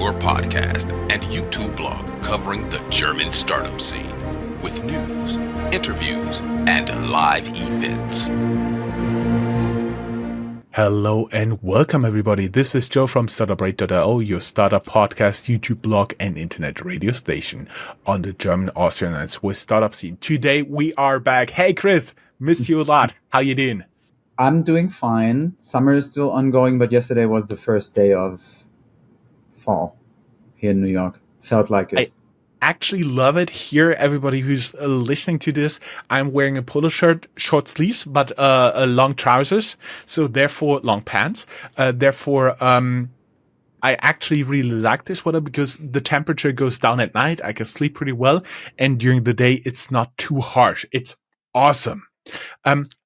your podcast and YouTube blog covering the German startup scene with news, interviews, and live events. Hello and welcome everybody. This is Joe from Startuprad.io, your startup podcast, YouTube blog, and internet radio station on the German, Austrian, and Swiss startup scene. Today we are back. Hey Chris, miss you a lot. How you doing? I'm doing fine. Summer is still ongoing, but yesterday was the first day of fall here in New York. Felt like it. I actually love it here. Everybody who's listening to this, I'm wearing a polo shirt, short sleeves, but long trousers. So therefore, long pants. I actually really like this weather because the temperature goes down at night. I can sleep pretty well. And during the day, it's not too harsh. It's awesome.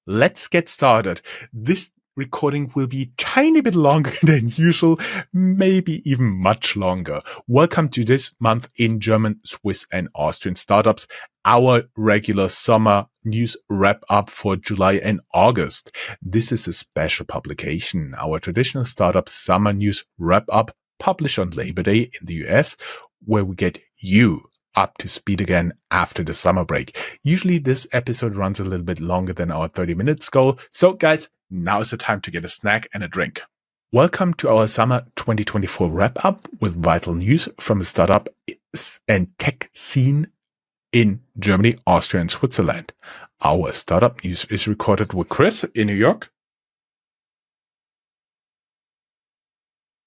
Let's get started. This recording will be a tiny bit longer than usual, maybe even much longer. Welcome to this month in German, Swiss, and Austrian startups, our regular summer news wrap up for July and August. This is a special publication, our traditional startup summer news wrap up published on Labor Day in the US, where we get you up to speed again after the summer break. Usually this episode runs a little bit longer than our 30 minutes goal. So guys, now is the time to get a snack and a drink. Welcome to our summer 2024 wrap up with vital news from the startup and tech scene in Germany, Austria, and Switzerland. Our startup news is recorded with Chris in New York.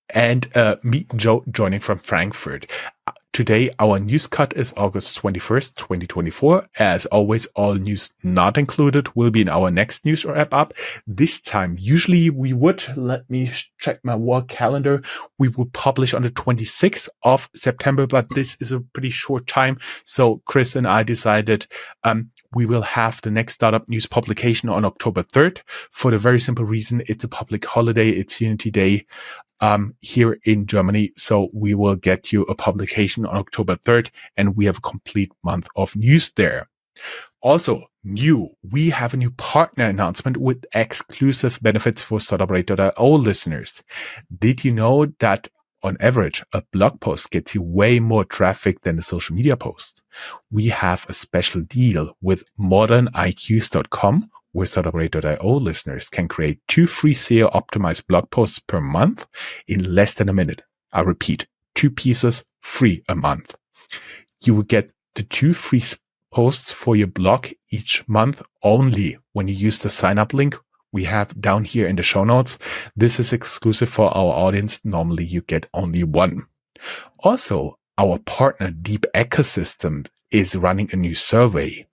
And me, Joe, joining from Frankfurt. Today, our news cut is August 21st, 2024. As always, all news not included will be in our next news wrap up. This time, usually we would, let me check my work calendar, we would publish on the 26th of September, but this is a pretty short time. So Chris and I decided we will have the next startup news publication on October 3rd for the very simple reason it's a public holiday. It's Unity Day here in Germany. So we will get you a publication on October 3rd and we have a complete month of news there. Also new, we have a new partner announcement with exclusive benefits for Startuprad.io listeners. Did you know that on average, a blog post gets you way more traffic than a social media post? We have a special deal with moderniqs.com where Startuprad.io listeners can create 2 free SEO optimized blog posts per month in less than a minute. I repeat, 2 pieces free a month. You will get the 2 free posts for your blog each month only when you use the sign up link we have down here in the show notes. This is exclusive for our audience. Normally you get only 1. Also, our partner Deep Ecosystem is running a new survey.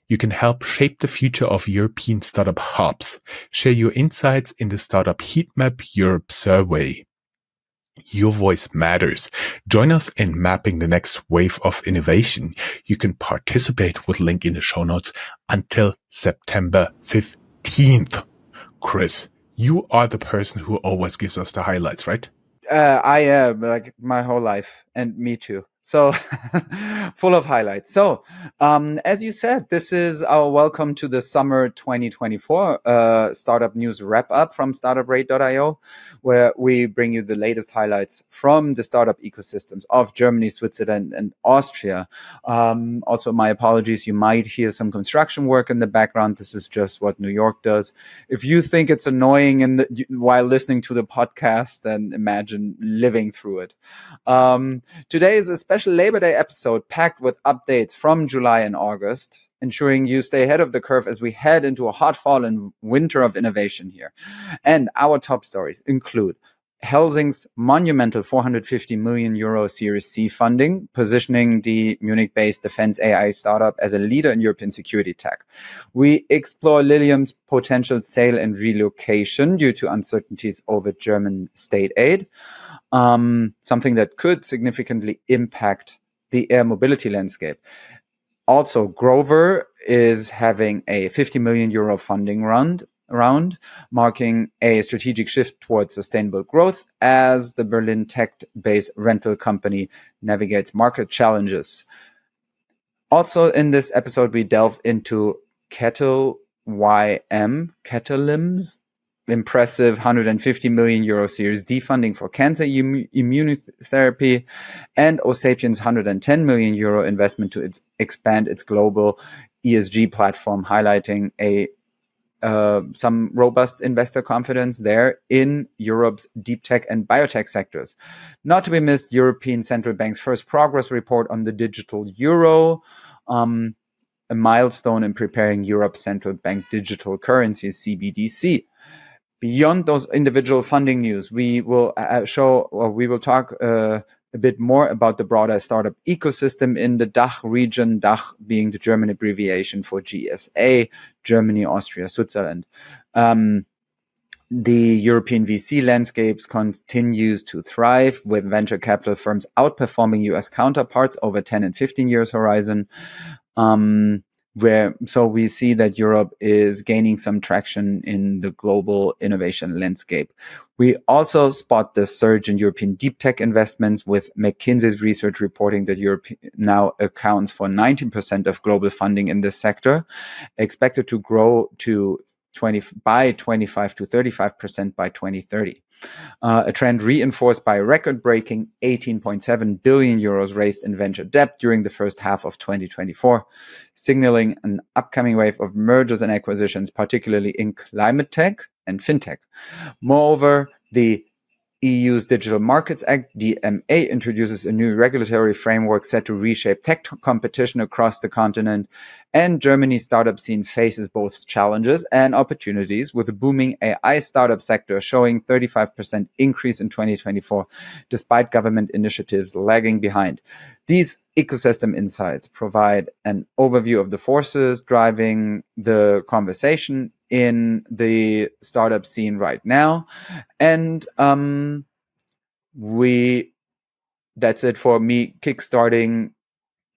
You can help shape the future of European startup hubs. Share your insights in the Startup Heatmap Europe survey. Your voice matters. Join us in mapping the next wave of innovation. You can participate with link in the show notes until September 15th. Chris, you are the person who always gives us the highlights, right? I am, like my whole life, and me too. So full of highlights. So as you said, this is our welcome to the summer 2024 startup news wrap up from Startuprad.io, where we bring you the latest highlights from the startup ecosystems of Germany, Switzerland, and Austria. Also, my apologies, you might hear some construction work in the background. This is just what New York does. If you think it's annoying while listening to the podcast, then imagine living through it. Today is a special Labor Day episode packed with updates from July and August, ensuring you stay ahead of the curve as we head into a hot fall and winter of innovation here. And our top stories include Helsing's monumental 450 million euro Series C funding, positioning the Munich-based defense AI startup as a leader in European security tech. We explore Lilium's potential sale and relocation due to uncertainties over German state aid. Something that could significantly impact the air mobility landscape. Also, Grover is having a 50 million euro funding round, marking a strategic shift towards sustainable growth as the Berlin tech-based rental company navigates market challenges. Also, in this episode, we delve into Kettleym's impressive 150 million euro Series D funding for cancer immunotherapy, and Osapiens 110 million euro investment to expand its global ESG platform, highlighting some robust investor confidence there in Europe's deep tech and biotech sectors. Not to be missed, European Central Bank's first progress report on the digital euro, a milestone in preparing Europe's central bank digital currency, CBDC. Beyond those individual funding news, we will we will talk a bit more about the broader startup ecosystem in the DACH region, DACH being the German abbreviation for GSA, Germany, Austria, Switzerland. The European VC landscapes continues to thrive, with venture capital firms outperforming US counterparts over 10 and 15 years horizon. So we see that Europe is gaining some traction in the global innovation landscape. We also spot the surge in European deep tech investments, with McKinsey's research reporting that Europe now accounts for 19% of global funding in this sector, expected to grow to 25 to 35% by 2030. A trend reinforced by record-breaking 18.7 billion euros raised in venture debt during the first half of 2024, signaling an upcoming wave of mergers and acquisitions, particularly in climate tech and fintech. Moreover, the EU's Digital Markets Act, DMA, introduces a new regulatory framework set to reshape tech competition across the continent, and Germany's startup scene faces both challenges and opportunities, with the booming AI startup sector showing 35% increase in 2024, despite government initiatives lagging behind. These ecosystem insights provide an overview of the forces driving the conversation in the startup scene right now. And that's it for me kickstarting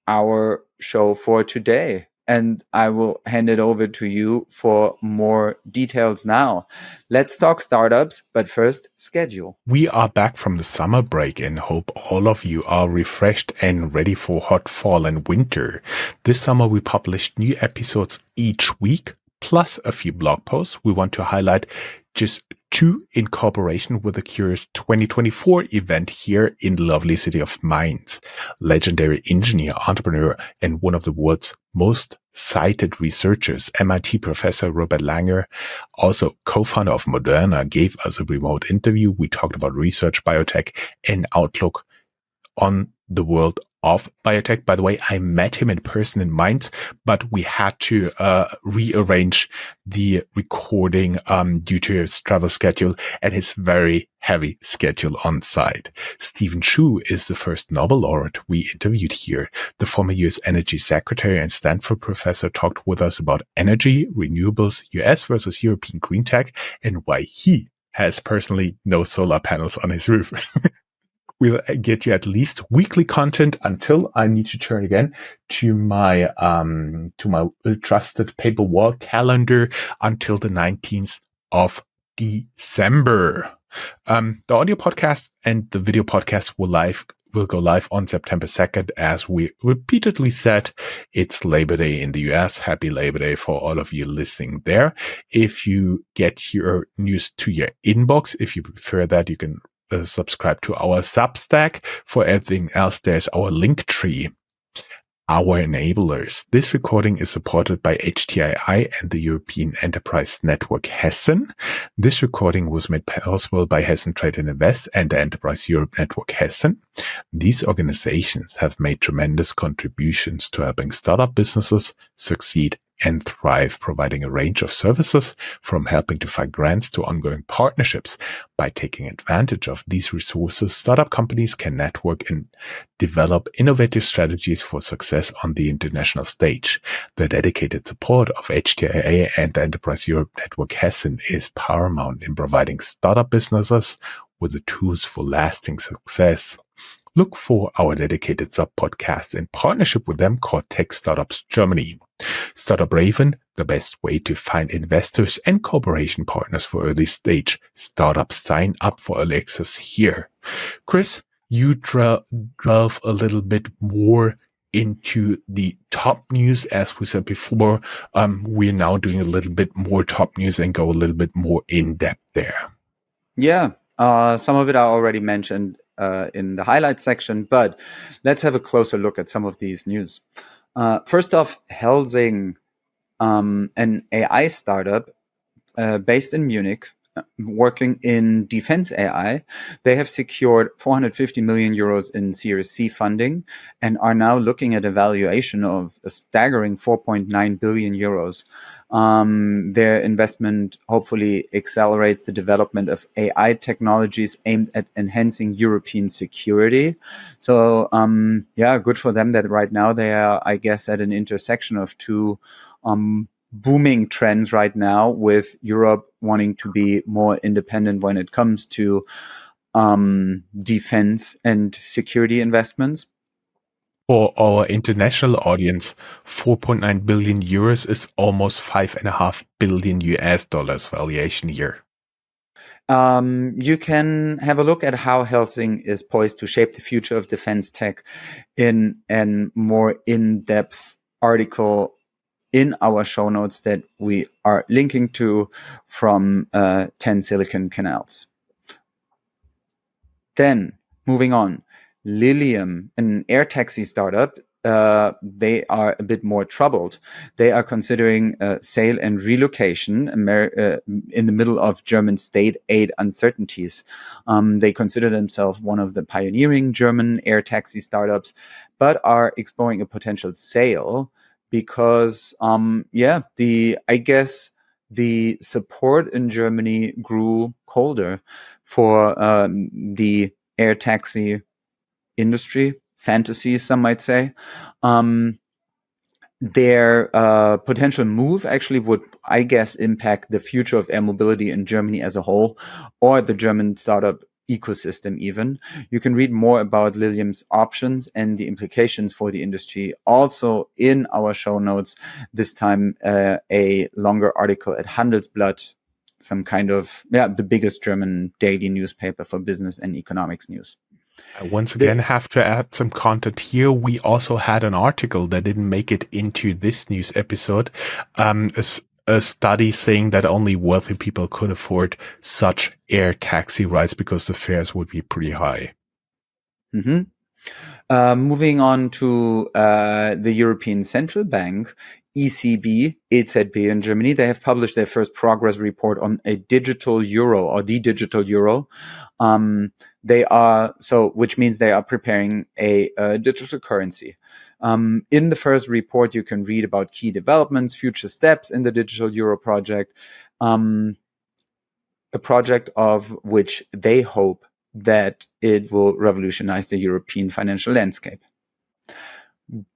our show for today. And I will hand it over to you for more details now. Let's talk startups, but first, schedule. We are back from the summer break and hope all of you are refreshed and ready for hot fall and winter. This summer we published new episodes each week, plus a few blog posts. We want to highlight just 2 in cooperation with the Curious 2024 event here in the lovely city of Mainz. Legendary engineer, entrepreneur, and one of the world's most cited researchers, MIT professor Robert Langer, also co-founder of Moderna, gave us a remote interview. We talked about research, biotech, and outlook on the world of biotech. By the way, I met him in person in Mainz, but we had to rearrange the recording due to his travel schedule and his very heavy schedule on site. Stephen Chu is the first Nobel laureate we interviewed here. The former US Energy Secretary and Stanford professor talked with us about energy, renewables, US versus European green tech, and why he has personally no solar panels on his roof. We'll get you at least weekly content until I need to turn again to my trusted paper wall calendar until the 19th of December. The audio podcast and the video podcast will go live on September 2nd. As we repeatedly said, it's Labor Day in the US. Happy Labor Day for all of you listening there. If you get your news to your inbox, if you prefer that, you can subscribe to our Substack. For everything else, there's our link tree. Our enablers. This recording is supported by HTII and the European Enterprise Network Hessen. This recording was made possible by Hessen Trade and Invest and the Enterprise Europe Network Hessen. These organizations have made tremendous contributions to helping startup businesses succeed and thrive, providing a range of services from helping to find grants to ongoing partnerships. By taking advantage of these resources, startup companies can network and develop innovative strategies for success on the international stage. The dedicated support of HTIA and the Enterprise Europe Network Hessen is paramount in providing startup businesses with the tools for lasting success. Look for our dedicated sub-podcast in partnership with them called Tech Startups Germany. Startup Raven, the best way to find investors and cooperation partners for early stage startups. Sign up for early access here. Chris, you delve a little bit more into the top news. As we said before, we're now doing a little bit more top news and go a little bit more in depth there. Yeah, some of it I already mentioned in the highlights section, but let's have a closer look at some of these news. First off, Helsing, an AI startup based in Munich, working in defense AI. They have secured 450 million euros in Series C funding and are now looking at a valuation of a staggering 4.9 billion euros. Their investment hopefully accelerates the development of AI technologies aimed at enhancing European security. So, yeah, good for them that right now they are, I guess, at an intersection of two booming trends right now, with Europe wanting to be more independent when it comes to defense and security investments. For our international audience, 4.9 billion euros is almost 5.5 billion US dollars valuation here. You can have a look at how Helsing is poised to shape the future of defense tech in a more in-depth article in our show notes that we are linking to from 10 Silicon Canals. Then, moving on, Lilium, an air taxi startup, they are a bit more troubled. They are considering sale and relocation in the middle of German state aid uncertainties. They consider themselves one of the pioneering German air taxi startups, but are exploring a potential sale because, I guess the support in Germany grew colder for the air taxi industry, fantasy, some might say. Their potential move actually would, I guess, impact the future of air mobility in Germany as a whole, or the German startup ecosystem even. You can read more about Lilium's options and the implications for the industry also in our show notes, this time a longer article at Handelsblatt, some kind of, the biggest German daily newspaper for business and economics news. I once again have to add some content here. We also had an article that didn't make it into this news episode. A study saying that only wealthy people could afford such air taxi rides because the fares would be pretty high. Mm-hmm. Moving on to the European Central Bank, ECB, EZB in Germany, they have published their first progress report on a digital euro, or the digital euro. Which means they are preparing a digital currency. In the first report, you can read about key developments, future steps in the digital euro project, a project of which they hope that it will revolutionize the European financial landscape.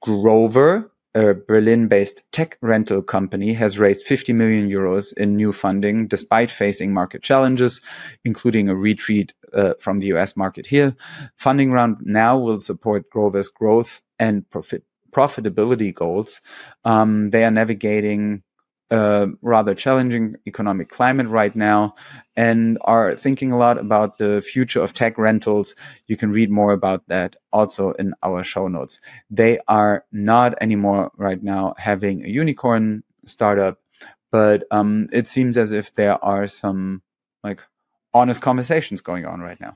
Grover, a Berlin-based tech rental company, has raised 50 million euros in new funding despite facing market challenges, including a retreat from the US market here. Funding round now will support Grover's growth and profitability goals. They are navigating rather challenging economic climate right now and are thinking a lot about the future of tech rentals. You can read more about that also in our show notes. They are not anymore right now having a unicorn startup, but it seems as if there are some honest conversations going on right now.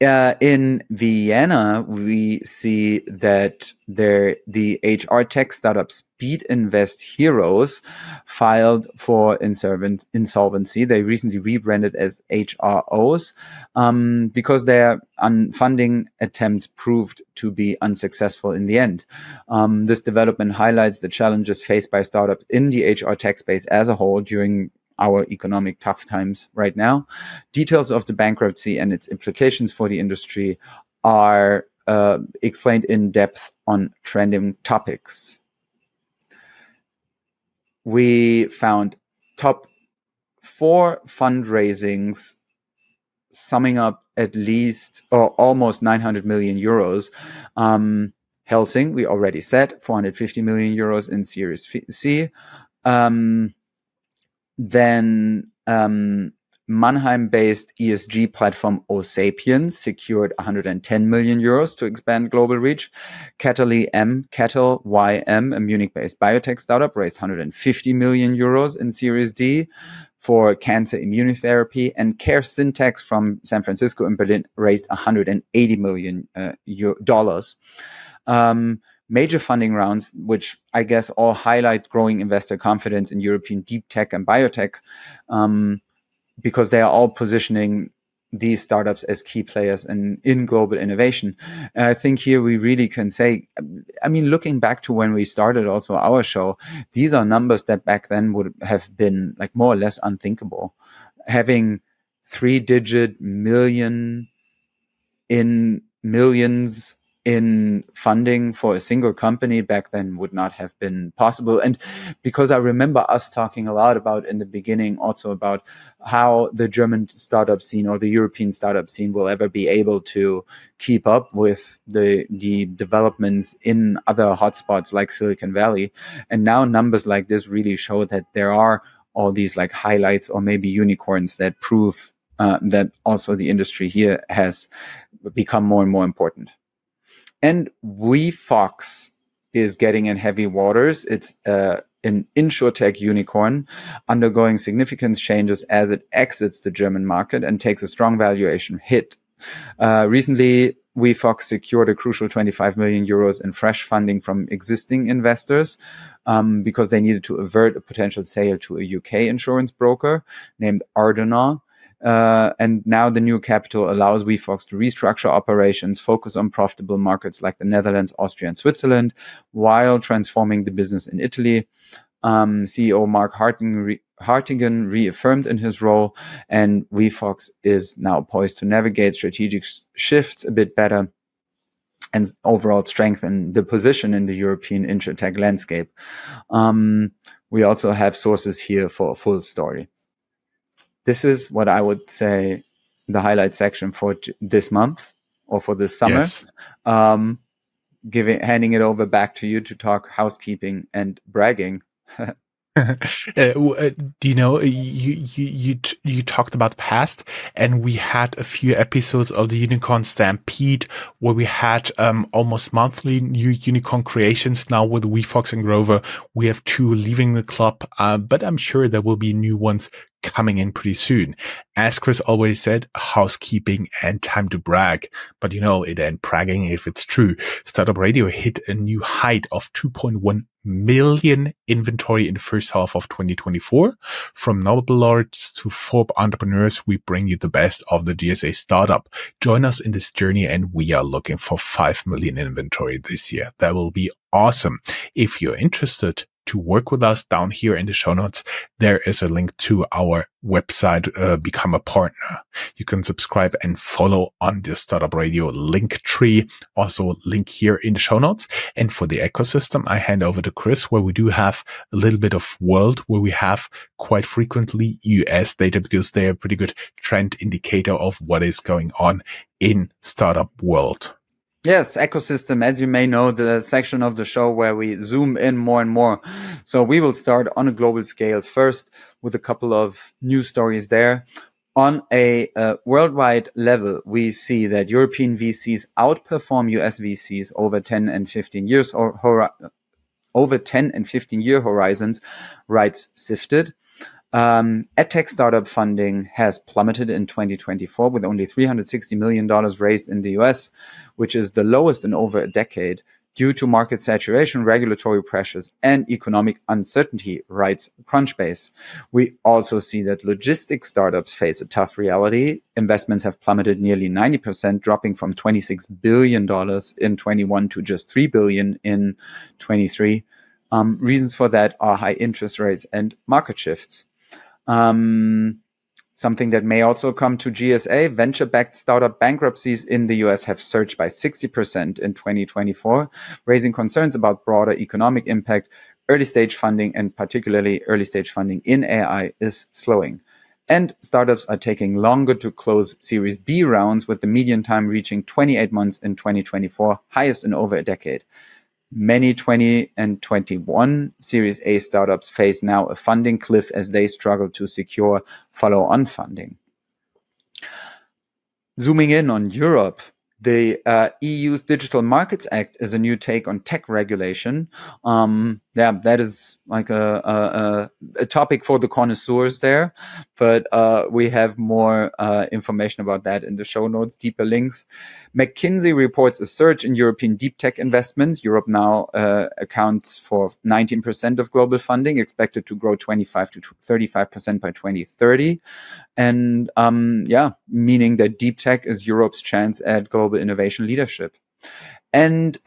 In Vienna, we see that the HR tech startup Speed Invest Heroes filed for insolvency. They recently rebranded as HROs because their funding attempts proved to be unsuccessful in the end. This development highlights the challenges faced by startups in the HR tech space as a whole during our economic tough times right now. Details of the bankruptcy and its implications for the industry are explained in depth on trending topics. We found top 4 fundraisings summing up at least or almost 900 million euros. Helsing, we already said, 450 million euros in Series C. Then Mannheim-based ESG platform Osapiens secured 110 million euros to expand global reach. Kettle YM, a Munich-based biotech startup, raised 150 million euros in Series D for cancer immunotherapy. And Care Syntax from San Francisco and Berlin raised $180 million. Major funding rounds, which I guess all highlight growing investor confidence in European deep tech and biotech, because they are all positioning these startups as key players in global innovation. And I think here we really can say, I mean, looking back to when we started also our show, these are numbers that back then would have been like more or less unthinkable. Having 3-digit millions in funding for a single company back then would not have been possible. And because I remember us talking a lot about in the beginning also about how the German startup scene or the European startup scene will ever be able to keep up with the developments in other hotspots like Silicon Valley. And now numbers like this really show that there are all these like highlights or maybe unicorns that prove that also the industry here has become more and more important. And WeFox is getting in heavy waters. It's an insurtech unicorn undergoing significant changes as it exits the German market and takes a strong valuation hit. Recently, WeFox secured a crucial 25 million euros in fresh funding from existing investors because they needed to avert a potential sale to a UK insurance broker named Ardennar. And now the new capital allows WeFox to restructure operations, focus on profitable markets like the Netherlands, Austria, and Switzerland, while transforming the business in Italy. CEO Mark Hartigan reaffirmed in his role, and WeFox is now poised to navigate strategic shifts a bit better and overall strengthen the position in the European insurtech landscape. We also have sources here for a full story. This is what I would say the highlight section for this month or for this summer. Yes. Handing it over back to you to talk housekeeping and bragging. Do you know, you talked about the past, and we had a few episodes of the Unicorn Stampede where we had almost monthly new unicorn creations. Now with WeFox and Grover, we have 2 leaving the club, but I'm sure there will be new ones coming in pretty soon. As Chris already said, housekeeping and time to brag. But you know, it ain't bragging if it's true. Startup Radio hit a new height of 2.1 million inventory in the first half of 2024. From Nobel laureates to Forbes entrepreneurs, we bring you the best of the GSA startup. Join us in this journey, and we are looking for 5 million inventory this year. That will be awesome. If you're interested to work with us, down here in the show notes, there is a link to our website, Become a Partner. You can subscribe and follow on the Startup Radio link tree. Also link here in the show notes. And for the ecosystem, I hand over to Chris, where we do have a little bit of world, where we have quite frequently US data, because they are a pretty good trend indicator of what is going on in startup world. Yes, ecosystem, as you may know, the section of the show where we zoom in more and more. So we will start on a global scale first with a couple of news stories there. On a worldwide level, we see that European VCs outperform US VCs over 10 and 15 years or over 10 and 15 year horizons, writes Sifted. EdTech startup funding has plummeted in 2024 with only $360 million raised in the US, which is the lowest in over a decade due to market saturation, regulatory pressures, and economic uncertainty, writes Crunchbase. We also see that logistics startups face a tough reality. Investments have plummeted nearly 90%, dropping from $26 billion in 21 to just $3 billion in 23. Reasons for that are high interest rates and market shifts. Something that may also come to GSA, venture-backed startup bankruptcies in the US have surged by 60% in 2024, raising concerns about broader economic impact. Early stage funding, and particularly early stage funding in AI, is slowing. And startups are taking longer to close Series B rounds, with the median time reaching 28 months in 2024, highest in over a decade. Many 20 and 21 Series A startups face now a funding cliff as they struggle to secure follow-on funding. Zooming in on Europe, the EU's Digital Markets Act is a new take on tech regulation. That is like a topic for the connoisseurs there, but we have more information about that in the show notes, deeper links. McKinsey reports a surge in European deep tech investments. Europe now accounts for 19% of global funding, expected to grow 25 to 35% by 2030. And meaning that deep tech is Europe's chance at global innovation leadership. And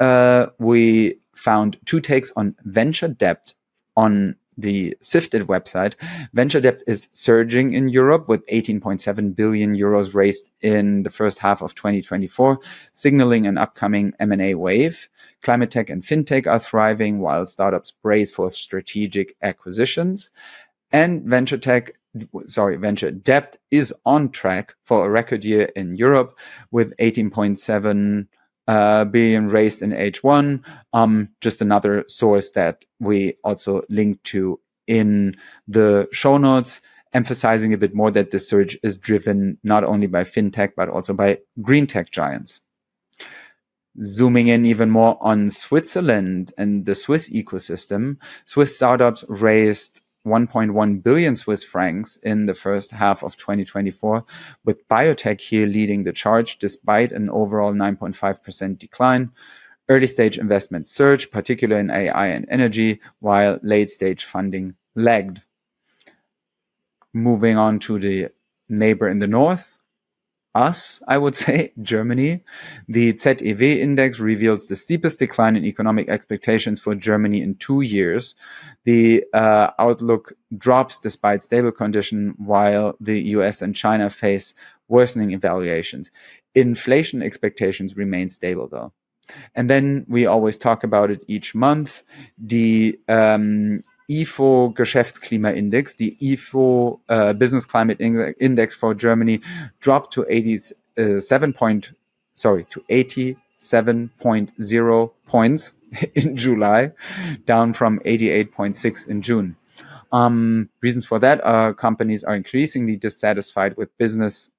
we found two takes on venture debt on the Sifted website. Venture debt is surging in Europe with 18.7 billion euros raised in the first half of 2024, signaling an upcoming M&A wave. Climate tech and fintech are thriving while startups brace for strategic acquisitions. And venture debt is on track for a record year in Europe with 18.7 billion raised in H1. Just another source that we also link to in the show notes, emphasizing a bit more that the surge is driven not only by fintech, but also by green tech giants. Zooming in even more on Switzerland and the Swiss ecosystem, Swiss startups raised 1.1 billion Swiss francs in the first half of 2024, with biotech here leading the charge despite an overall 9.5% decline. Early stage investments surged, particularly in AI and energy, while late stage funding lagged. Moving on to the neighbor in the north, I would say, Germany. The ZEW index reveals the steepest decline in economic expectations for Germany in 2 years. The outlook drops despite stable condition, while the US and China face worsening evaluations. Inflation expectations remain stable, though. And then we always talk about it each month. The IFO Geschäftsklimaindex, the IFO Business Climate Index for Germany, dropped to 87.0 points in July, down from 88.6 in June. Reasons for that are companies are increasingly dissatisfied with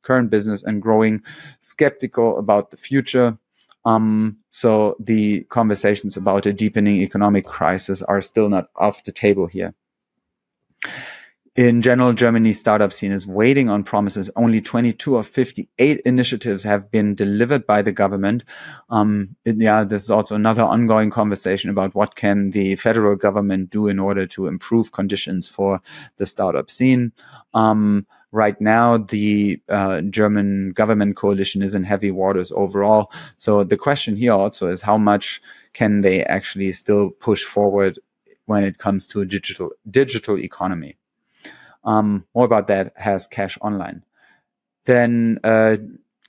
current business, and growing skeptical about the future. So the conversations about a deepening economic crisis are still not off the table here. In general, Germany's startup scene is waiting on promises. Only 22 of 58 initiatives have been delivered by the government. This is also another ongoing conversation about what can the federal government do in order to improve conditions for the startup scene. Right now, the German government coalition is in heavy waters overall. So the question here also is how much can they actually still push forward when it comes to a digital economy? More about that has Cash Online. Then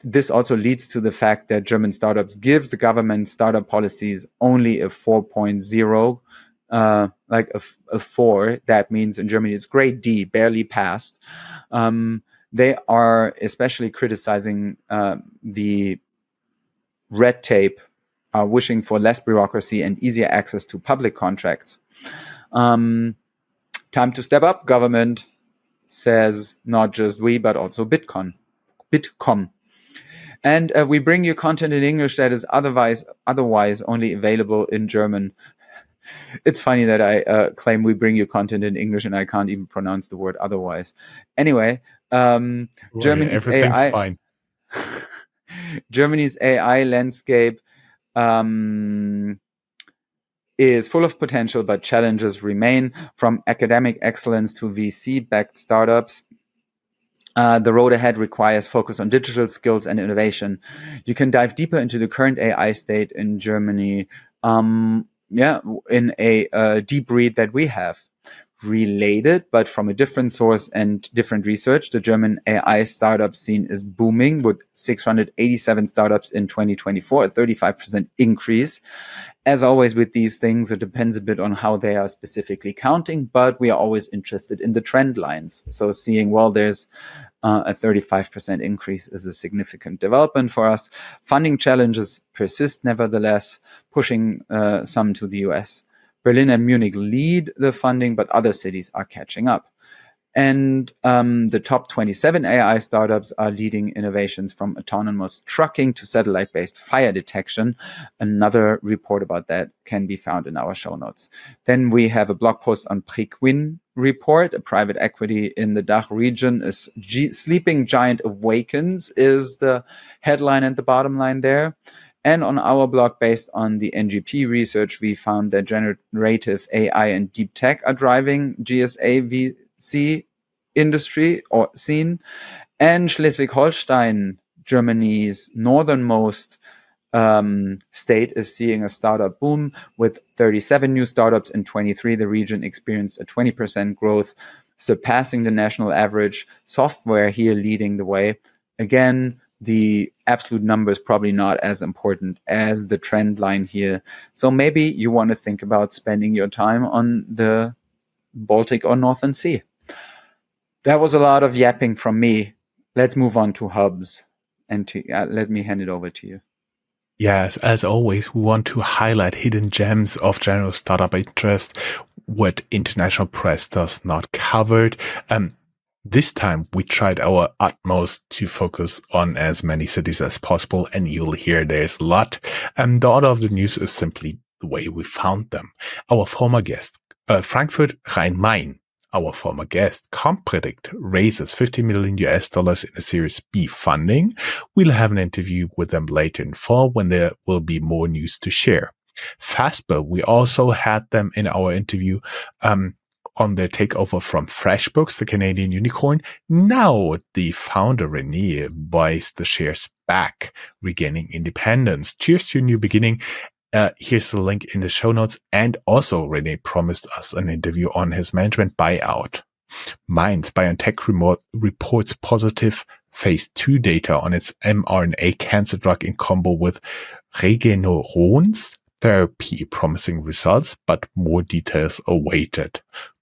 this also leads to the fact that German startups give the government startup policies only a 4.0, like a 4. That means in Germany it's grade D, barely passed. They are especially criticizing the red tape, wishing for less bureaucracy and easier access to public contracts. Time to step up, government, says not just we, but also Bitkom. And we bring you content in English that is otherwise only available in German. It's funny that I claim we bring you content in English and I can't even pronounce the word otherwise. Anyway, Germany's AI, fine. Germany's AI landscape is full of potential, but challenges remain, from academic excellence to VC-backed startups. The road ahead requires focus on digital skills and innovation. You can dive deeper into the current AI state in Germany, in a deep read that we have. Related, but from a different source and different research, the German AI startup scene is booming with 687 startups in 2024, a 35% increase. As always with these things, it depends a bit on how they are specifically counting, but we are always interested in the trend lines. So seeing, well, there's A 35% increase is a significant development for us. Funding challenges persist, nevertheless, pushing some to the US. Berlin and Munich lead the funding, but other cities are catching up. And the top 27 AI startups are leading innovations from autonomous trucking to satellite-based fire detection. Another report about that can be found in our show notes. Then we have a blog post on Prequin report, a private equity in the DACH region. Is Sleeping Giant Awakens is the headline and the bottom line there. And on our blog, based on the NGP research, we found that generative AI and deep tech are driving GSA VC industry or scene. And Schleswig-Holstein, Germany's northernmost state, is seeing a startup boom with 37 new startups in 23. The region experienced a 20% growth, surpassing the national average. Software here leading the way. Again, the absolute number is probably not as important as the trend line here. So maybe you want to think about spending your time on the Baltic or Northern Sea. That was a lot of yapping from me. Let's move on to hubs, and let me hand it over to you. Yes, as always, we want to highlight hidden gems of general startup interest, what international press does not cover. This time we tried our utmost to focus on as many cities as possible, and you'll hear there's a lot. The order of the news is simply the way we found them. Our former guest, Frankfurt Rhein-Main, our former guest, Compredict, raises $50 million in a Series B funding. We'll have an interview with them later in fall when there will be more news to share. Fastbill, we also had them in our interview on their takeover from FreshBooks, the Canadian unicorn. Now the founder, René, buys the shares back, regaining independence. Cheers to a new beginning. Here's the link in the show notes. And also, René promised us an interview on his management buyout. Mainz BioNTech reports positive phase 2 data on its mRNA cancer drug in combo with Regeneron's therapy, promising results, but more details awaited.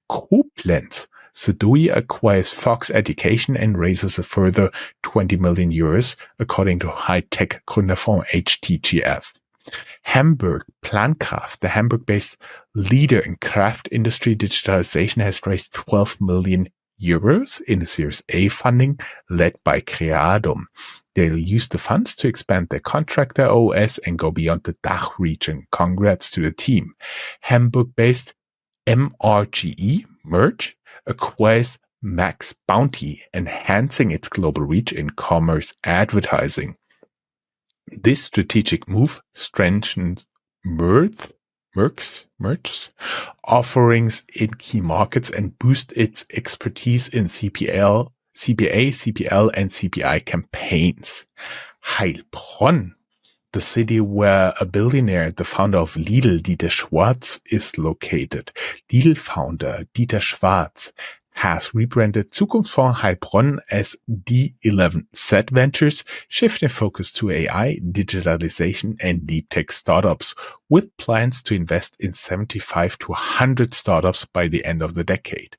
Koblenz. Sedui acquires Fox Education and raises a further 20 million euros, according to high-tech Gründerfonds HTGF. Hamburg, Plankraft, the Hamburg-based leader in craft industry digitalization, has raised 12 million euros in a Series A funding led by Creadum. They'll use the funds to expand their contractor OS and go beyond the DACH region. Congrats to the team. Hamburg-based MRGE, Merge, acquires Max Bounty, enhancing its global reach in commerce advertising. This strategic move strengthens Merck's offerings in key markets and boosts its expertise in CPA, CPL, and CPI campaigns. Heilbronn, the city where a billionaire, the founder of Lidl, Dieter Schwarz, is located. Lidl founder Dieter Schwarz has rebranded Zukunftsfonds Heilbronn as D11Z Ventures, shifting focus to AI, digitalization, and deep tech startups, with plans to invest in 75 to 100 startups by the end of the decade.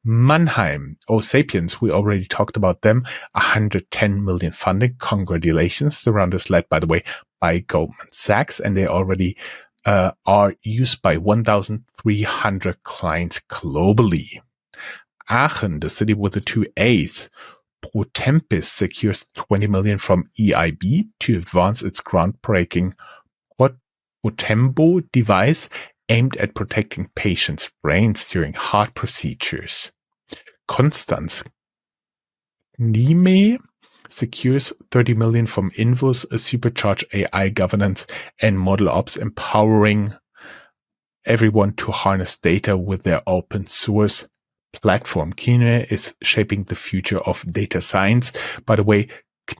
Mannheim, Sapiens, we already talked about them, 110 million funding. Congratulations. The round is led, by the way, by Goldman Sachs, and they already are used by 1,300 clients globally. Aachen, the city with the 2 A's, ProTempis secures 20 million from EIB to advance its groundbreaking Protembo device aimed at protecting patients' brains during heart procedures. Konstanz, Nime secures 30 million from Invus, a supercharged AI governance and model ops, empowering everyone to harness data with their open source platform. KNIME is shaping the future of data science. By the way,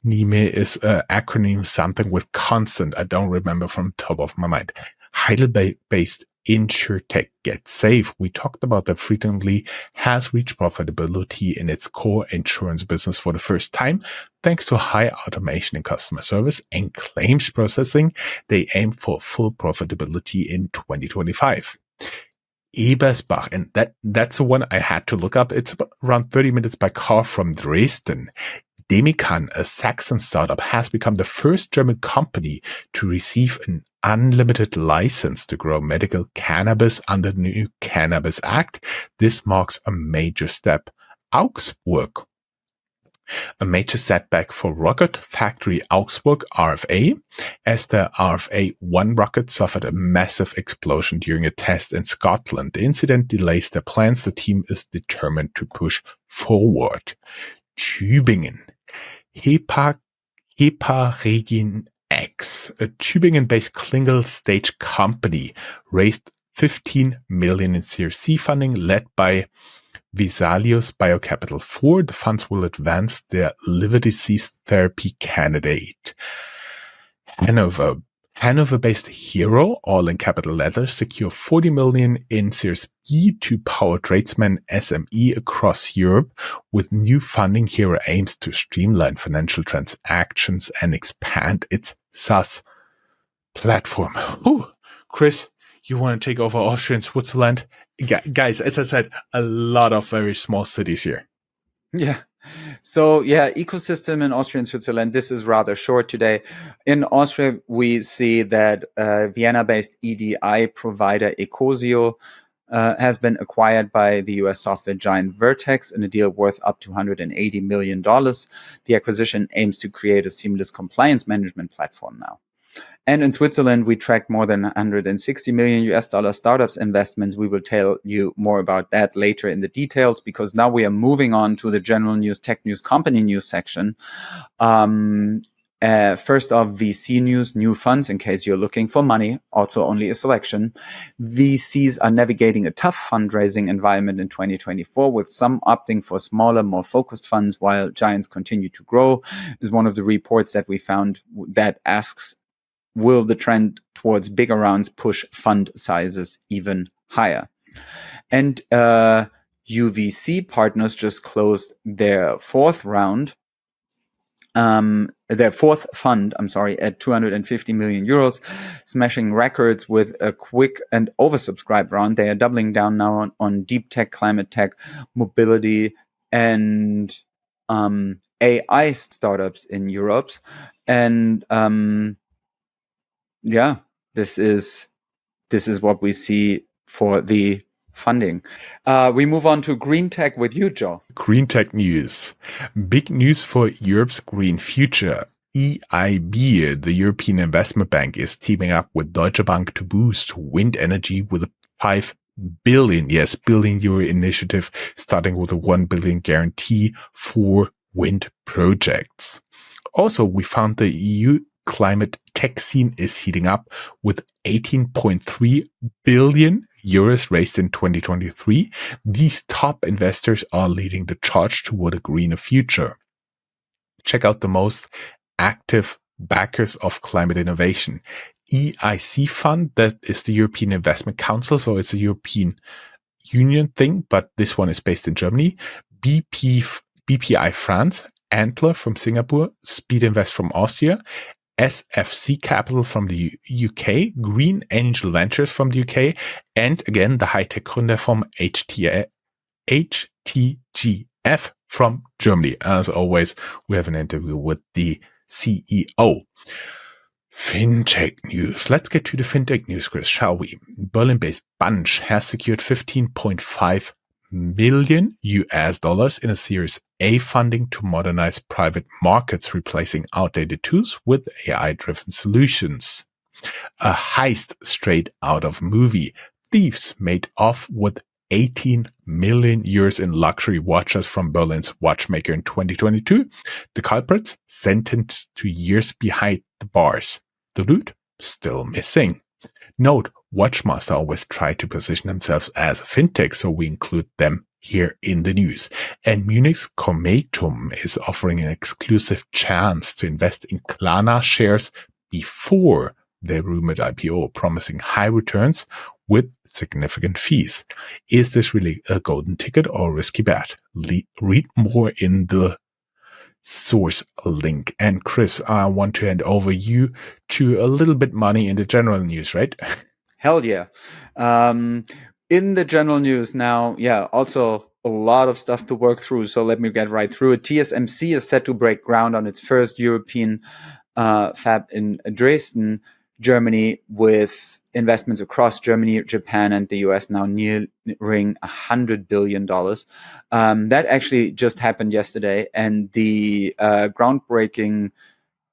KNIME is an acronym, something with constant. I don't remember from the top of my mind. Heidelberg-based InsurTech GetSafe, we talked about that frequently, has reached profitability in its core insurance business for the first time. Thanks to high automation in customer service and claims processing, they aim for full profitability in 2025. Ebersbach, and that's the one I had to look up. It's around 30 minutes by car from Dresden. Demikan, a Saxon startup, has become the first German company to receive an unlimited license to grow medical cannabis under the new Cannabis Act. This marks a major step. Augsburg, a major setback for rocket factory Augsburg RFA, as the RFA-1 rocket suffered a massive explosion during a test in Scotland. The incident delays their plans. The team is determined to push forward. Tübingen. Heparegin X, a Tübingen-based clinical stage company, raised 15 million in Series C funding led by Vesalius Biocapital 4. The funds will advance their liver disease therapy candidate. Hanover-based Hero, all in capital letters, secure 40 million in Series B to power tradesmen SME across Europe. With new funding, Hero aims to streamline financial transactions and expand its SaaS platform. Ooh, Chris, you want to take over Austria and Switzerland? Guys, as I said, a lot of very small cities here. Yeah. So ecosystem in Austria and Switzerland, this is rather short today. In Austria, we see that Vienna-based EDI provider Ecosio has been acquired by the US software giant Vertex in a deal worth up to $180 million. The acquisition aims to create a seamless compliance management platform now. And in Switzerland, we tracked more than 160 million US dollar startups investments. We will tell you more about that later in the details, because now we are moving on to the general news, tech news, company news section. First off, VC news, new funds, in case you're looking for money, also only a selection. VCs are navigating a tough fundraising environment in 2024, with some opting for smaller, more focused funds, while giants continue to grow, is one of the reports that we found that asks, will the trend towards bigger rounds push fund sizes even higher? And UVC Partners just closed their fourth fund, at 250 million euros, smashing records with a quick and oversubscribed round. They are doubling down now on deep tech, climate tech, mobility, and AI startups in Europe. And this is what we see for the funding. We move on to green tech with you, Joe. Green tech news. Big news for Europe's green future. EIB, the European Investment Bank, is teaming up with Deutsche Bank to boost wind energy with a 5 billion euro initiative, starting with a 1 billion guarantee for wind projects. Also, we found the EU climate tech scene is heating up, with 18.3 billion euros raised in 2023. These top investors are leading the charge toward a greener future. Check out the most active backers of climate innovation. EIC Fund, that is the European Investment Council, so it's a European Union thing, but this one is based in Germany. BPI France, Antler from Singapore, Speed Invest from Austria, SFC Capital from the UK, Green Angel Ventures from the UK, and again, the high-tech Gründer from HTGF from Germany. As always, we have an interview with the CEO. Fintech news. Let's get to the fintech news, Chris, shall we? Berlin-based Bunch has secured 15.5 million US dollars in a Series A funding to modernize private markets, replacing outdated tools with AI-driven solutions. A heist straight out of movie. Thieves made off with 18 million euros in luxury watches from Berlin's watchmaker in 2022. The culprits sentenced to years behind the bars. The loot still missing. Note, Watchmaster always try to position themselves as a fintech, so we include them here in the news. And Munich's Cometum is offering an exclusive chance to invest in Klarna shares before their rumored IPO, promising high returns with significant fees. Is this really a golden ticket or a risky bet? Read more in the source link. And Chris, I want to hand over you to a little bit money in the general news, right? Hell yeah. In the general news now, also a lot of stuff to work through. So let me get right through it. TSMC is set to break ground on its first European fab in Dresden, Germany, with investments across Germany, Japan, and the US now nearing $100 billion. That actually just happened yesterday, and the groundbreaking,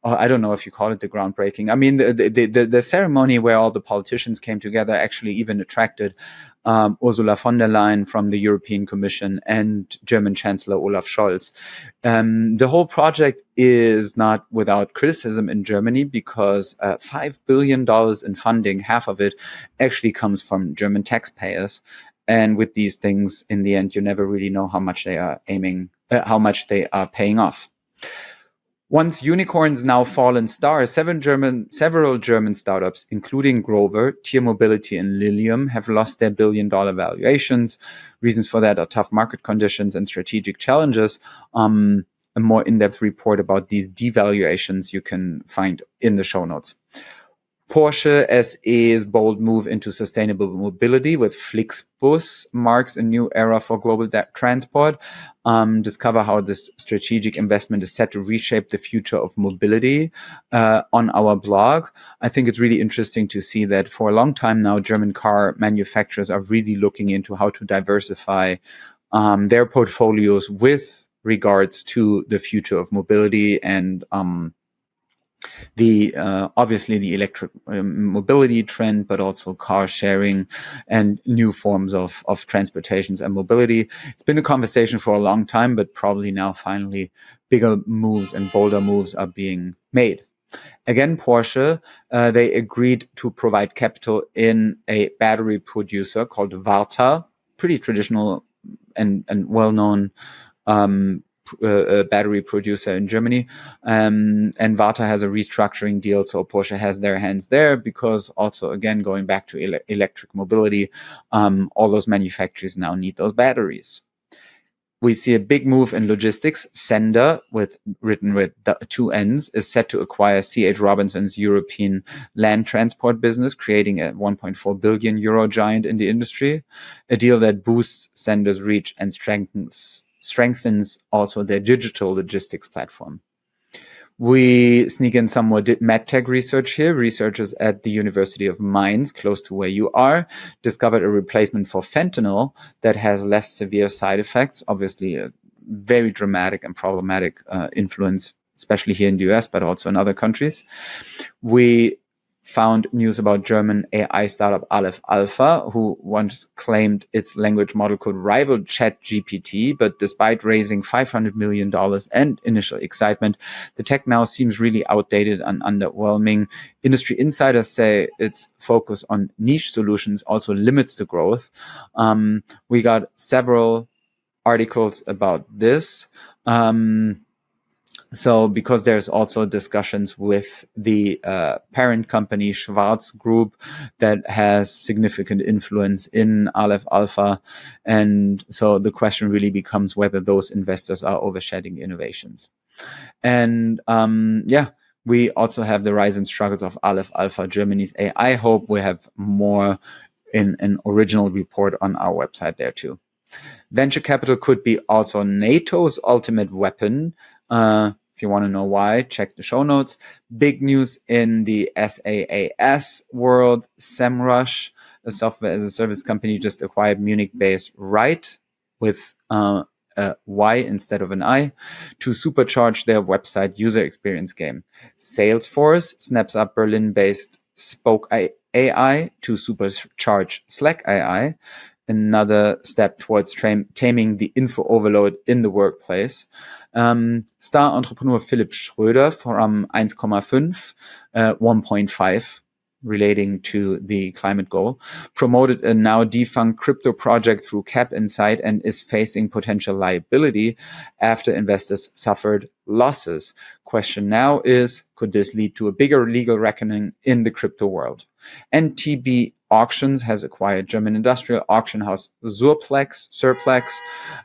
I don't know if you call it the groundbreaking. I mean, the ceremony where all the politicians came together actually even attracted Ursula von der Leyen from the European Commission and German Chancellor Olaf Scholz. The whole project is not without criticism in Germany because $5 billion in funding, half of it actually comes from German taxpayers. And with these things, in the end, you never really know how much they are how much they are paying off. Once unicorns, now fallen stars, several German startups, including Grover, Tier Mobility, and Lilium, have lost their billion-dollar valuations. Reasons for that are tough market conditions and strategic challenges. A more in-depth report about these devaluations you can find in the show notes. Porsche SE's bold move into sustainable mobility with Flixbus marks a new era for global transport. Discover how this strategic investment is set to reshape the future of mobility on our blog. I think it's really interesting to see that for a long time now, German car manufacturers are really looking into how to diversify their portfolios with regards to the future of mobility and obviously the electric mobility trend, but also car sharing and new forms of transportations and mobility. It's been a conversation for a long time, but probably now finally bigger moves and bolder moves are being made. Again, Porsche, they agreed to provide capital in a battery producer called Varta, pretty traditional and well-known battery producer in Germany. And Varta has a restructuring deal, so Porsche has their hands there because also, again, going back to electric mobility, all those manufacturers now need those batteries. We see a big move in logistics. Sender, written with two N's, is set to acquire C.H. Robinson's European land transport business, creating a 1.4 billion euro giant in the industry, a deal that boosts Sender's reach and strengthens also their digital logistics platform. We sneak in some more medtech research here. Researchers at the University of Mainz, close to where you are, discovered a replacement for fentanyl that has less severe side effects. Obviously, a very dramatic and problematic influence, especially here in the US, but also in other countries. We found news about German AI startup Aleph Alpha, who once claimed its language model could rival ChatGPT, but despite raising $500 million and initial excitement, the tech now seems really outdated and underwhelming. Industry insiders say its focus on niche solutions also limits the growth. We got several articles about this. So because there's also discussions with the parent company Schwarz Group that has significant influence in Aleph Alpha. And so the question really becomes whether those investors are overshadowing innovations. And we also have the rise and struggles of Aleph Alpha, Germany's AI hope. We have more in an original report on our website there too. Venture capital could be also NATO's ultimate weapon. If you want to know why, check the show notes. Big news in the SaaS world. SEMrush, a software as a service company, just acquired Munich-based Right with a Y instead of an I to supercharge their website user experience game. Salesforce snaps up Berlin-based Spoke AI to supercharge Slack AI. Another step towards taming the info overload in the workplace. Star entrepreneur Philipp Schröder from 1,5, 1.5, relating to the climate goal, promoted a now defunct crypto project through Cap Insight and is facing potential liability after investors suffered losses. Question now is, could this lead to a bigger legal reckoning in the crypto world? And TB Auctions has acquired German industrial auction house Surplex,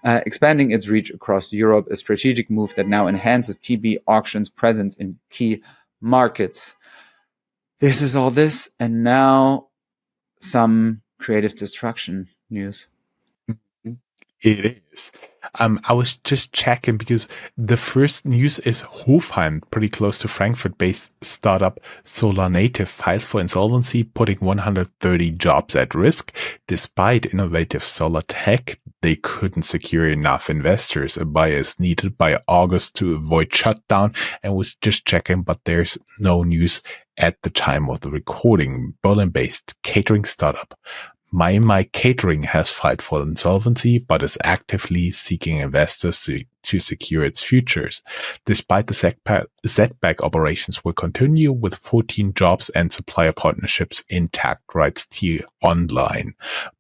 expanding its reach across Europe, a strategic move that now enhances TB Auctions' presence in key markets. This is all this, and now some creative destruction. news. It is. I was just checking because the first news is Hofheim, pretty close to Frankfurt-based startup Solar Native, files for insolvency, putting 130 jobs at risk. Despite innovative solar tech, they couldn't secure enough investors. A buyer is needed by August to avoid shutdown, and was just checking, but there's no news at the time of the recording. Berlin-based catering startup My Catering has filed for insolvency, but is actively seeking investors to secure its futures. Despite the setback, operations will continue with 14 jobs and supplier partnerships intact, writes T-Online.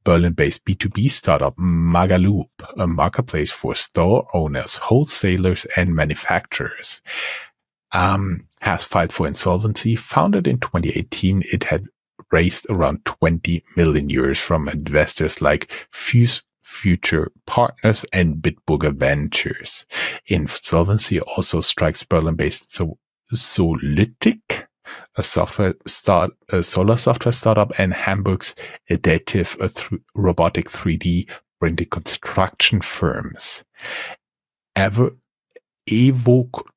Berlin-based B2B startup Magaloop, a marketplace for store owners, wholesalers, and manufacturers, has filed for insolvency. Founded in 2018, it had raised around 20 million euros from investors like Fuse Future Partners and Bitburger Ventures. Insolvency also strikes Berlin-based Solytic, a solar software startup, and Hamburg's Additive, robotic 3D printing construction firms.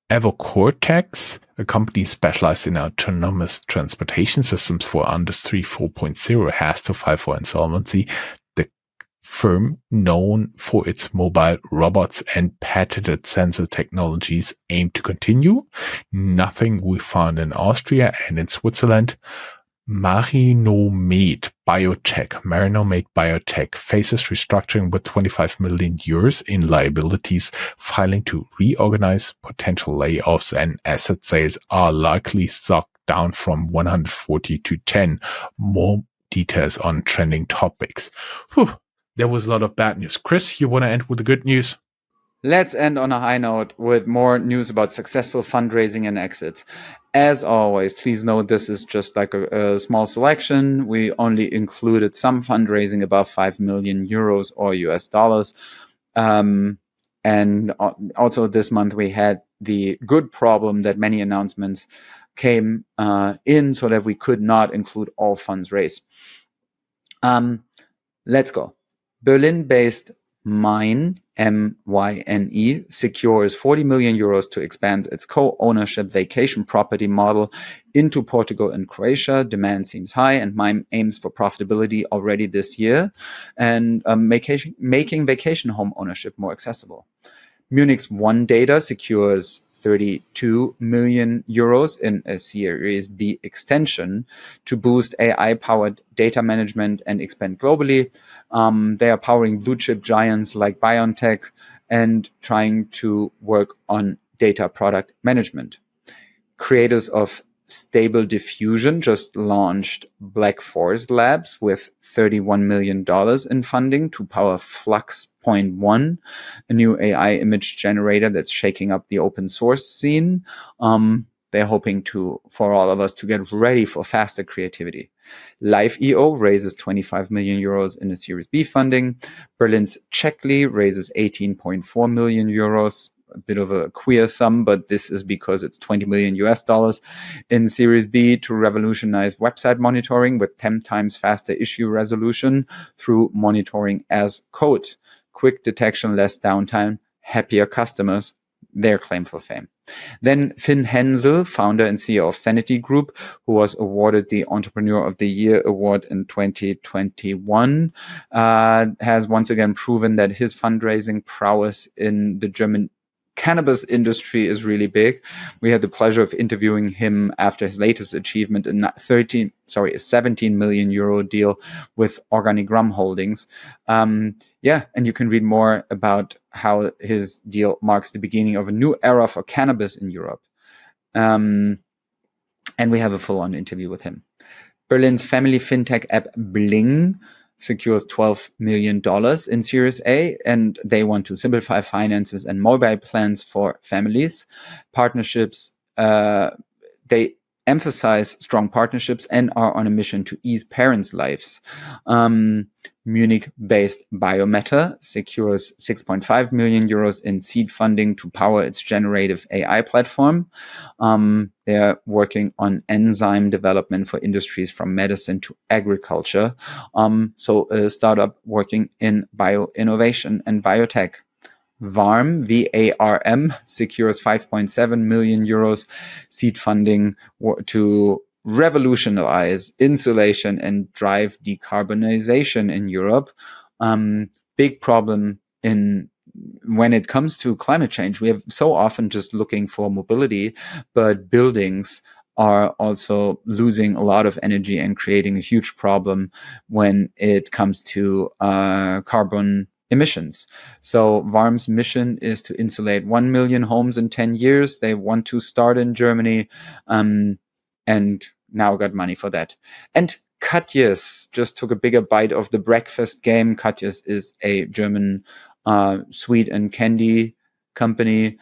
Evocortex, a company specialized in autonomous transportation systems for Industry 4.0, has to file for insolvency. The firm, known for its mobile robots and patented sensor technologies, aim to continue. Nothing we found in Austria and in Switzerland. Marinomed Biotech faces restructuring with 25 million euros in liabilities, filing to reorganize. Potential layoffs and asset sales are likely sucked down from 140 to 10. More details on trending topics. Whew, there was a lot of bad news. Chris, you want to end with the good news? Let's end on a high note with more news about successful fundraising and exits. As always, please note this is just like a small selection. We only included some fundraising above 5 million euros or US dollars. And also this month we had the good problem that many announcements came in so that we could not include all funds raised. Let's go. Berlin-based Myne, M-Y-N-E, secures 40 million euros to expand its co-ownership vacation property model into Portugal and Croatia. Demand seems high, and Myne aims for profitability already this year and making vacation home ownership more accessible. Munich's One Data secures 32 million euros in a Series B extension to boost AI-powered data management and expand globally. They are powering blue-chip giants like BioNTech and trying to work on data product management. Creators of Stable Diffusion just launched Black Forest Labs with $31 million in funding to power Flux.1, a new AI image generator that's shaking up the open source scene. They're hoping for all of us to get ready for faster creativity. Live.io raises 25 million euros in a Series B funding. Berlin's Checkly raises 18.4 million euros. A bit of a queer sum, but this is because it's 20 million US dollars in Series B to revolutionize website monitoring with 10 times faster issue resolution through monitoring as code. Quick detection, less downtime, happier customers, their claim for fame. Then Finn Hensel, founder and CEO of Sanity Group, who was awarded the Entrepreneur of the Year award in 2021, has once again proven that his fundraising prowess in the German cannabis industry is really big. We had the pleasure of interviewing him after his latest achievement, a 17 million euro deal with Organigram Holdings. And you can read more about how his deal marks the beginning of a new era for cannabis in Europe. And we have a full-on interview with him. Berlin's family fintech app Bling secures $12 million in Series A, and they want to simplify finances and mobile plans for families. Partnerships, they emphasize strong partnerships and are on a mission to ease parents' lives. Munich-based Biometa secures 6.5 million euros in seed funding to power its generative AI platform. They're working on enzyme development for industries from medicine to agriculture. So a startup working in bioinnovation and biotech. VARM, VARM, secures 5.7 million euros seed funding to revolutionize insulation and drive decarbonization in Europe. Big problem when it comes to climate change. We have so often just looking for mobility, but buildings are also losing a lot of energy and creating a huge problem when it comes to carbon emissions. So VARM's mission is to insulate 1 million homes in 10 years. They want to start in Germany, and now got money for that. And Katjes just took a bigger bite of the breakfast game. Katjes is a German sweet and candy company,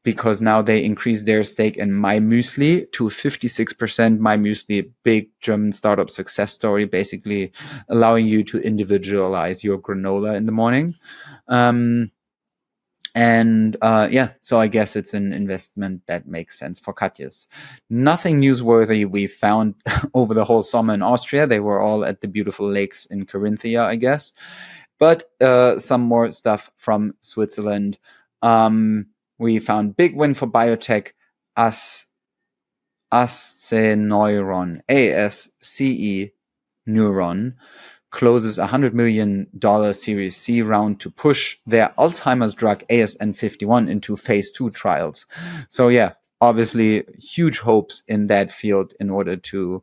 because now they increased their stake in My Müsli to 56%. My Müsli, a big German startup success story, basically allowing you to individualize your granola in the morning. So I guess it's an investment that makes sense for Katjes. Nothing newsworthy we found over the whole summer in Austria. They were all at the beautiful lakes in Carinthia, I guess. But some more stuff from Switzerland. We found big win for biotech Neuron, ASCE Neuron, closes $100 million Series C round to push their Alzheimer's drug ASN51 into phase 2 trials. So yeah, obviously huge hopes in that field in order to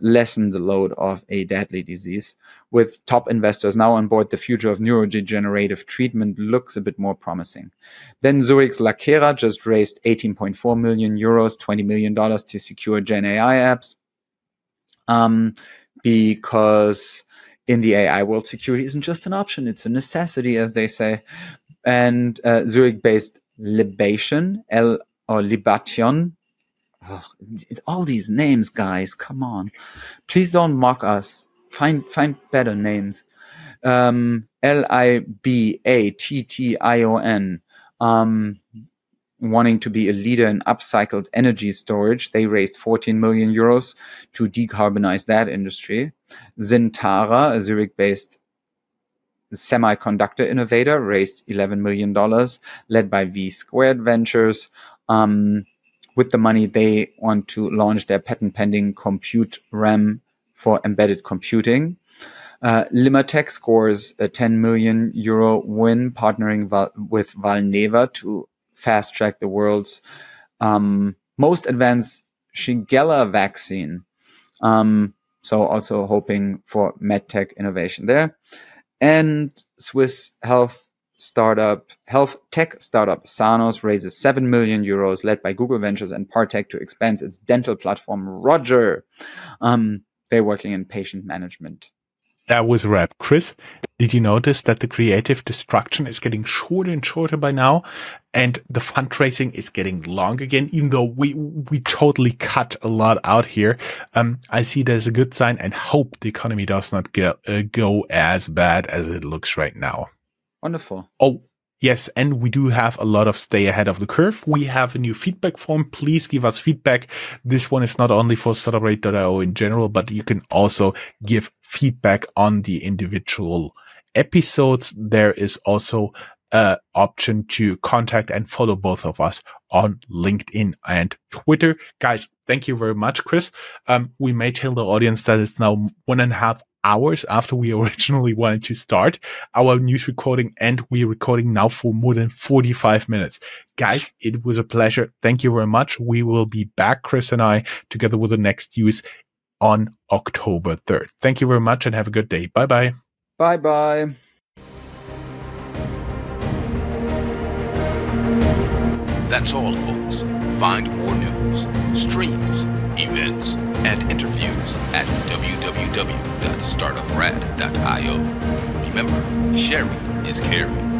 lessen the load of a deadly disease. With top investors now on board, the future of neurodegenerative treatment looks a bit more promising. Then Zurich's Lakera just raised 18.4 million euros, $20 million to secure Gen AI apps. Because in the AI world, security isn't just an option, it's a necessity, as they say. And Zurich-based Libation, Libation. Oh, all these names, guys, come on. Please don't mock us. Find better names. Libation, wanting to be a leader in upcycled energy storage. They raised 14 million euros to decarbonize that industry. Zintara, a Zurich-based semiconductor innovator, raised $11 million, led by V Squared Ventures. With the money, they want to launch their patent-pending compute RAM for embedded computing. Limatech scores a 10 million euro win, partnering with Valneva to fast-track the world's most advanced Shigella vaccine. So also hoping for medtech innovation there. And Swiss health tech startup Sanos raises 7 million euros, led by Google Ventures and Partech, to expand its dental platform Roger. They're working in patient management. That was a wrap. Chris, did you notice that the creative destruction is getting shorter and shorter by now, and the fundraising is getting long again, even though we totally cut a lot out here? I see that as a good sign and hope the economy does not go as bad as it looks right now. Wonderful. Oh, yes, and we do have a lot of stay ahead of the curve. We have a new feedback form. Please give us feedback. This one is not only for Startuprad.io in general, but you can also give feedback on the individual episodes. There is also an option to contact and follow both of us on LinkedIn and Twitter. Guys, thank you very much, Chris. We may tell the audience that it's now 1.5 hours after we originally wanted to start our news recording, and we're recording now for more than 45 minutes. Guys, it was a pleasure. Thank you very much. We will be back, Chris and I, together with the next news on October 3rd. Thank you very much and have a good day. Bye-bye. Bye-bye. That's all, folks. Find more news, streams, events, and interviews at www.startuprad.io. Remember, sharing is caring.